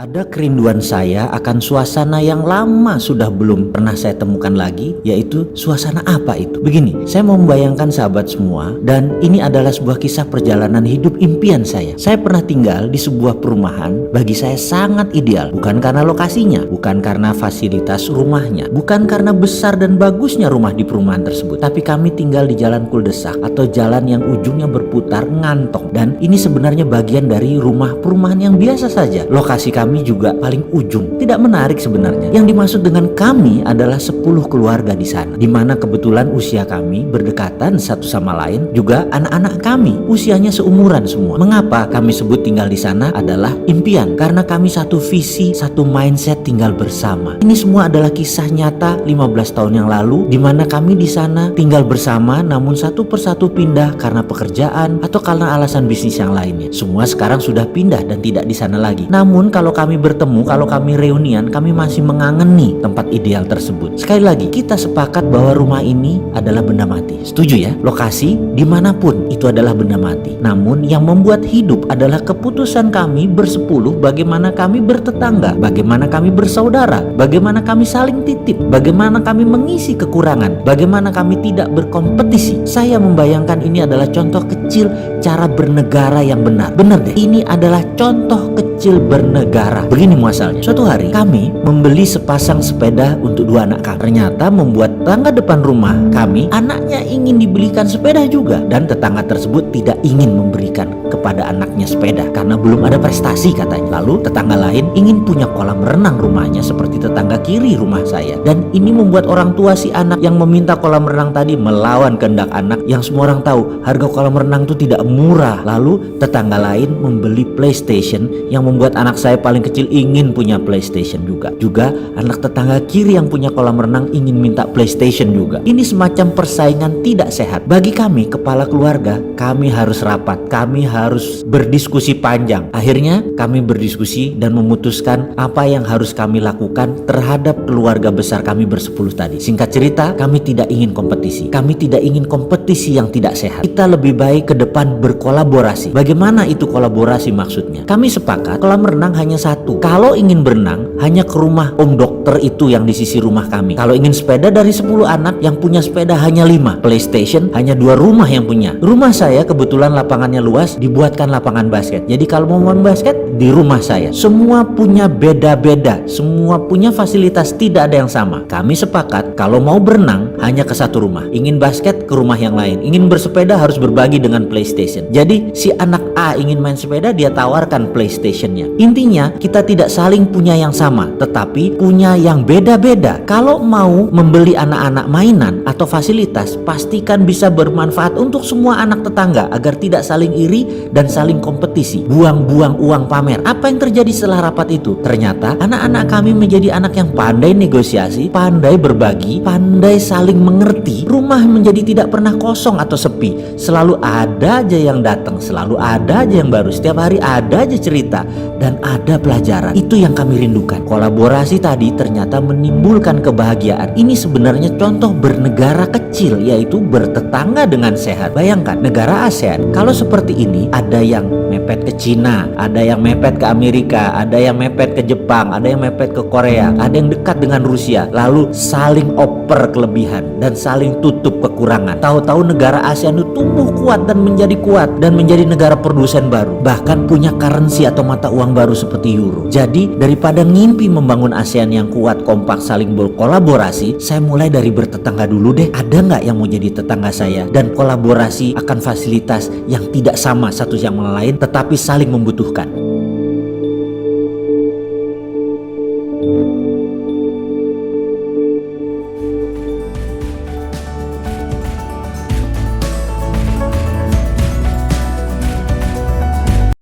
Ada kerinduan saya akan suasana yang lama sudah belum pernah saya temukan lagi, yaitu suasana apa itu? Begini, saya mau membayangkan sahabat semua, dan ini adalah sebuah kisah perjalanan hidup impian saya. Saya pernah tinggal di sebuah perumahan, bagi saya sangat ideal, bukan karena lokasinya, bukan karena fasilitas rumahnya, bukan karena besar dan bagusnya rumah di perumahan tersebut, tapi kami tinggal di jalan kuldesak atau jalan yang ujungnya berputar ngantong, dan ini sebenarnya bagian dari rumah perumahan yang biasa saja. Lokasi kami juga paling ujung. Tidak menarik sebenarnya. Yang dimaksud dengan kami adalah 10 keluarga di sana, di mana kebetulan usia kami berdekatan satu sama lain, juga anak-anak kami usianya seumuran semua. Mengapa kami sebut tinggal di sana adalah impian? Karena kami satu visi, satu mindset tinggal bersama. Ini semua adalah kisah nyata 15 tahun yang lalu, di mana kami di sana tinggal bersama, namun satu persatu pindah karena pekerjaan atau karena alasan bisnis yang lainnya. Semua sekarang sudah pindah dan tidak di sana lagi. Namun kalau kami bertemu, kalau kami reunian, kami masih mengangeni tempat ideal tersebut. Sekali lagi, kita sepakat bahwa rumah ini adalah benda mati. Setuju ya? Lokasi dimanapun itu adalah benda mati. Namun yang membuat hidup adalah keputusan kami bersepuluh, bagaimana kami bertetangga, bagaimana kami bersaudara, bagaimana kami saling titip, bagaimana kami mengisi kekurangan, bagaimana kami tidak berkompetisi. Saya membayangkan ini adalah contoh kecil cara bernegara yang benar. Benar deh, ini adalah contoh kecil bernegara. Begini muasalnya. Suatu hari kami membeli sepasang sepeda untuk dua anak kami. Ternyata membuat tetangga depan rumah kami, anaknya ingin dibelikan sepeda juga, dan tetangga tersebut tidak ingin memberikan kepada anaknya sepeda karena belum ada prestasi katanya. Lalu tetangga lain ingin punya kolam renang rumahnya seperti tetangga kiri rumah saya, dan ini membuat orang tua si anak yang meminta kolam renang tadi melawan kehendak anak, yang semua orang tahu harga kolam renang itu tidak murah. Lalu tetangga lain membeli PlayStation yang membuat anak saya paling kecil ingin punya PlayStation juga. Juga anak tetangga kiri yang punya kolam renang ingin minta PlayStation juga. Ini semacam persaingan tidak sehat. Bagi kami kepala keluarga, kami harus rapat, kami harus berdiskusi panjang. Akhirnya kami berdiskusi dan memutuskan apa yang harus kami lakukan terhadap keluarga besar kami bersepuluh tadi. Singkat cerita, kami tidak ingin kompetisi. Kami tidak ingin kompetisi yang tidak sehat. Kita lebih baik ke depan berkolaborasi. Bagaimana itu kolaborasi maksudnya? Kami sepakat kolam renang hanya satu. Kalau ingin berenang, hanya ke rumah om dokter itu yang di sisi rumah kami. Kalau ingin sepeda, dari 10 anak yang punya sepeda hanya 5. PlayStation hanya 2 rumah yang punya. Rumah saya kebetulan lapangannya luas, dibuatkan lapangan basket. Jadi kalau mau main basket, di rumah saya. Semua punya beda-beda, semua punya fasilitas, tidak ada yang sama. Kami sepakat kalau mau berenang hanya ke satu rumah. Ingin basket ke rumah yang lain. Ingin bersepeda harus berbagi dengan PlayStation. Jadi si anak A ingin main sepeda, dia tawarkan PlayStation-nya. Intinya kita tidak saling punya yang sama, tetapi punya yang beda-beda. Kalau mau membeli anak-anak mainan atau fasilitas, pastikan bisa bermanfaat untuk semua anak tetangga agar tidak saling iri dan saling kompetisi. Buang-buang uang pamer. Apa yang terjadi setelah rapat itu? Ternyata anak-anak kami menjadi anak yang pandai negosiasi, pandai berbagi, pandai saling mengerti. Rumah menjadi tidak pernah kosong atau sepi. Selalu ada aja yang datang, selalu ada aja yang baru. Setiap hari ada aja cerita dan ada pelajaran. Itu yang kami rindukan. Kolaborasi tadi ternyata menimbulkan kebahagiaan. Ini sebenarnya contoh bernegara kecil, yaitu bertetangga dengan sehat. Bayangkan negara ASEAN kalau seperti ini, ada yang mepet ke Cina, ada yang mepet ke Amerika, ada yang mepet ke Jepang, ada yang mepet ke Korea, ada yang dekat dengan Rusia, lalu saling oper kelebihan dan saling tutup kekurangan. Tahu-tahu negara ASEAN itu tumbuh kuat dan menjadi negara produsen baru, bahkan punya currency atau mata uang baru seperti euro. Jadi daripada ngimpi membangun ASEAN yang kuat, kompak, saling berkolaborasi, saya mulai dari bertetangga dulu deh. Ada nggak yang mau jadi tetangga saya dan kolaborasi akan fasilitas yang tidak sama satu yang lain, tetapi saling membutuhkan.